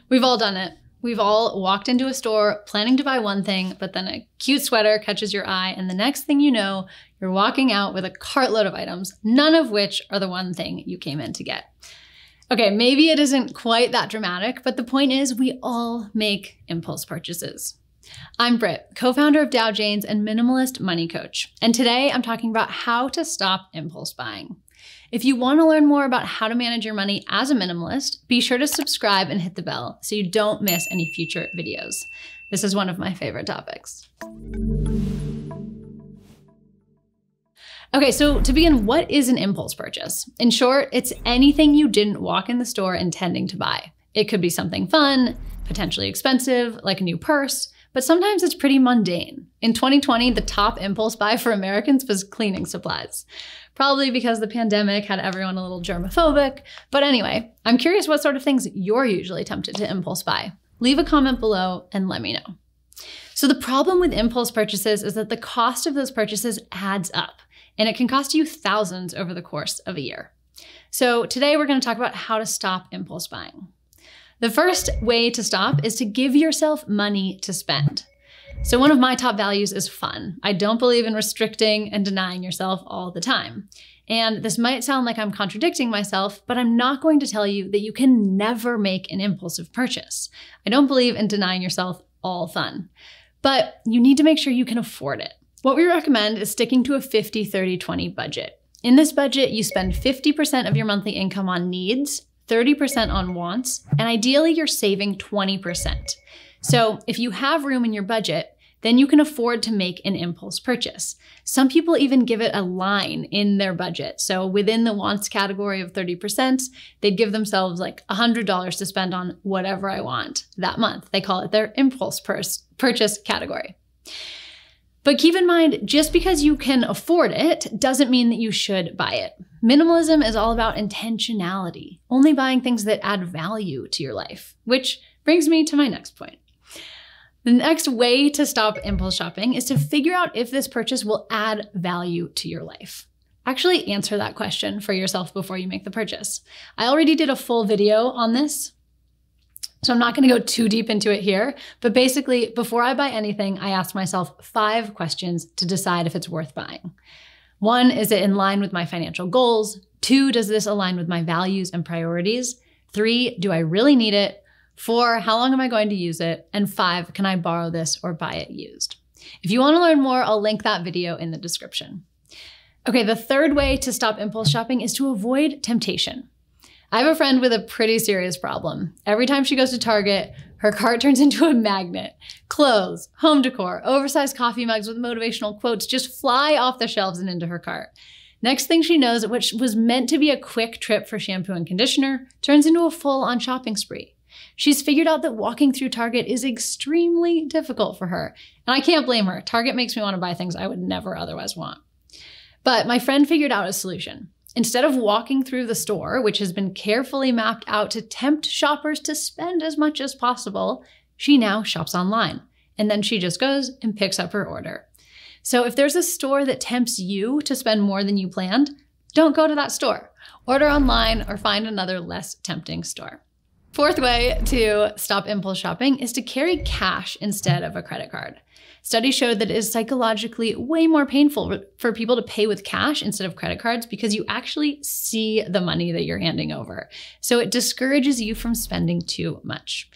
We've all done it. We've all walked into a store planning to buy one thing, but then a cute sweater catches your eye, and the next thing you know, you're walking out with a cartload of items, none of which are the one thing you came in to get. Okay, maybe it isn't quite that dramatic, but the point is we all make impulse purchases. I'm Britt, co-founder of Dow Janes and minimalist money coach, and today I'm talking about how to stop impulse buying. If you want to learn more about how to manage your money as a minimalist, be sure to subscribe and hit the bell so you don't miss any future videos. This is one of my favorite topics. Okay, so to begin, what is an impulse purchase? In short, it's anything you didn't walk in the store intending to buy. It could be something fun, potentially expensive, like a new purse, but sometimes it's pretty mundane. In 2020, the top impulse buy for Americans was cleaning supplies. Probably because the pandemic had everyone a little germophobic. But anyway, I'm curious what sort of things you're usually tempted to impulse buy. Leave a comment below and let me know. So the problem with impulse purchases is that the cost of those purchases adds up, and it can cost you thousands over the course of a year. So today we're going to talk about how to stop impulse buying. The first way to stop is to give yourself money to spend. So one of my top values is fun. I don't believe in restricting and denying yourself all the time. And this might sound like I'm contradicting myself, but I'm not going to tell you that you can never make an impulsive purchase. I don't believe in denying yourself all fun, but you need to make sure you can afford it. What we recommend is sticking to a 50-30-20 budget. In this budget, you spend 50% of your monthly income on needs, 30% on wants, and ideally you're saving 20%. So if you have room in your budget, then you can afford to make an impulse purchase. Some people even give it a line in their budget. So within the wants category of 30%, they'd give themselves like $100 to spend on whatever I want that month. They call it their impulse purchase category. But keep in mind, just because you can afford it doesn't mean that you should buy it. Minimalism is all about intentionality, only buying things that add value to your life, which brings me to my next point. The next way to stop impulse shopping is to figure out if this purchase will add value to your life. Actually answer that question for yourself before you make the purchase. I already did a full video on this, so I'm not going to go too deep into it here, but basically before I buy anything, I ask myself 5 questions to decide if it's worth buying. 1, is it in line with my financial goals? 2, does this align with my values and priorities? 3, do I really need it? 4, how long am I going to use it? And 5, can I borrow this or buy it used? If you want to learn more, I'll link that video in the description. Okay, the third way to stop impulse shopping is to avoid temptation. I have a friend with a pretty serious problem. Every time she goes to Target, her cart turns into a magnet. Clothes, home decor, oversized coffee mugs with motivational quotes just fly off the shelves and into her cart. Next thing she knows, what was meant to be a quick trip for shampoo and conditioner turns into a full-on shopping spree. She's figured out that walking through Target is extremely difficult for her. And I can't blame her. Target makes me want to buy things I would never otherwise want. But my friend figured out a solution. Instead of walking through the store, which has been carefully mapped out to tempt shoppers to spend as much as possible, she now shops online. And then she just goes and picks up her order. So if there's a store that tempts you to spend more than you planned, don't go to that store. Order online or find another less tempting store. Fourth way to stop impulse shopping is to carry cash instead of a credit card. Studies showed that it is psychologically way more painful for people to pay with cash instead of credit cards because you actually see the money that you're handing over. So it discourages you from spending too much.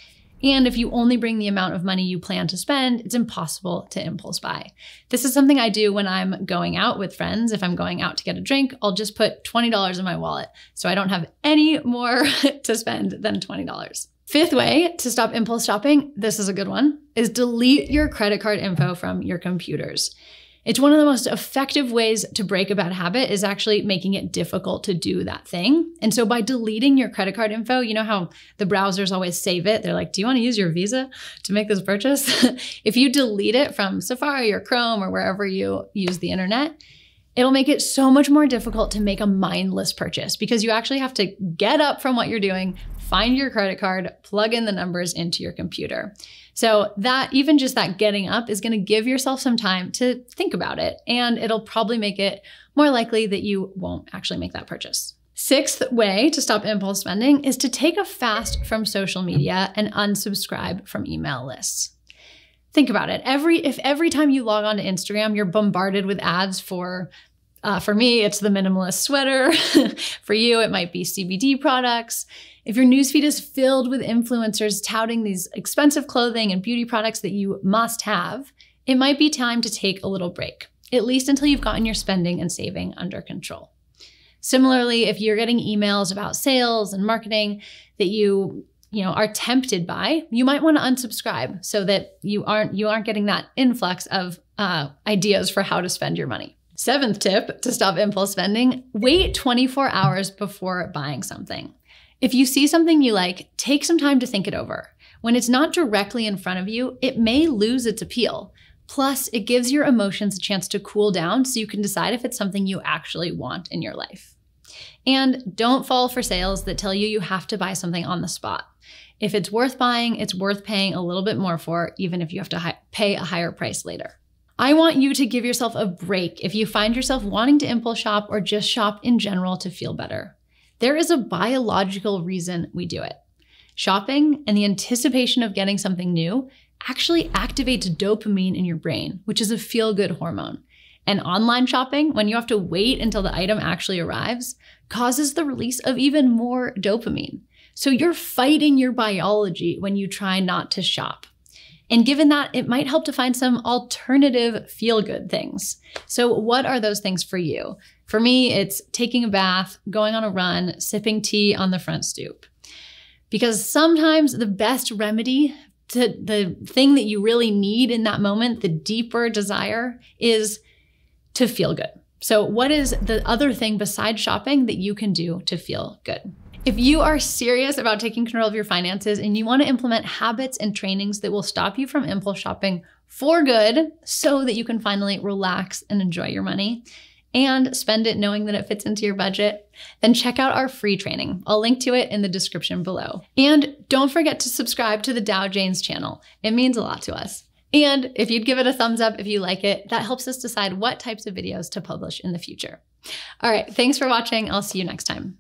And if you only bring the amount of money you plan to spend, it's impossible to impulse buy. This is something I do when I'm going out with friends. If I'm going out to get a drink, I'll just put $20 in my wallet so I don't have any more to spend than $20. Fifth way to stop impulse shopping, this is a good one, is delete your credit card info from your computers. It's one of the most effective ways to break a bad habit is actually making it difficult to do that thing. And so by deleting your credit card info, you know how the browsers always save it? They're like, do you want to use your Visa to make this purchase? If you delete it from Safari or Chrome or wherever you use the internet, it'll make it so much more difficult to make a mindless purchase because you actually have to get up from what you're doing, find your credit card, plug in the numbers into your computer. So that even just that getting up is going to give yourself some time to think about it, and it'll probably make it more likely that you won't actually make that purchase. Sixth way to stop impulse spending is to take a fast from social media and unsubscribe from email lists. Think about it. If every time you log on to Instagram, you're bombarded with ads for me, it's the minimalist sweater. For you, it might be CBD products. If your newsfeed is filled with influencers touting these expensive clothing and beauty products that you must have, it might be time to take a little break, at least until you've gotten your spending and saving under control. Similarly, if you're getting emails about sales and marketing that you are tempted by, you might want to unsubscribe so that you aren't getting that influx of ideas for how to spend your money. Seventh tip to stop impulse spending, wait 24 hours before buying something. If you see something you like, take some time to think it over. When it's not directly in front of you, it may lose its appeal. Plus, it gives your emotions a chance to cool down so you can decide if it's something you actually want in your life. And don't fall for sales that tell you have to buy something on the spot. If it's worth buying, it's worth paying a little bit more for, even if you have to pay a higher price later. I want you to give yourself a break if you find yourself wanting to impulse shop or just shop in general to feel better. There is a biological reason we do it. Shopping and the anticipation of getting something new actually activates dopamine in your brain, which is a feel-good hormone. And online shopping, when you have to wait until the item actually arrives, causes the release of even more dopamine. So you're fighting your biology when you try not to shop. And given that, it might help to find some alternative feel-good things. So what are those things for you? For me, it's taking a bath, going on a run, sipping tea on the front stoop. Because sometimes the best remedy to the thing that you really need in that moment, the deeper desire, is to feel good. So what is the other thing besides shopping that you can do to feel good? If you are serious about taking control of your finances and you want to implement habits and trainings that will stop you from impulse shopping for good so that you can finally relax and enjoy your money and spend it knowing that it fits into your budget, then check out our free training. I'll link to it in the description below. And don't forget to subscribe to the Dow Janes channel. It means a lot to us. And if you'd give it a thumbs up if you like it, that helps us decide what types of videos to publish in the future. All right, thanks for watching. I'll see you next time.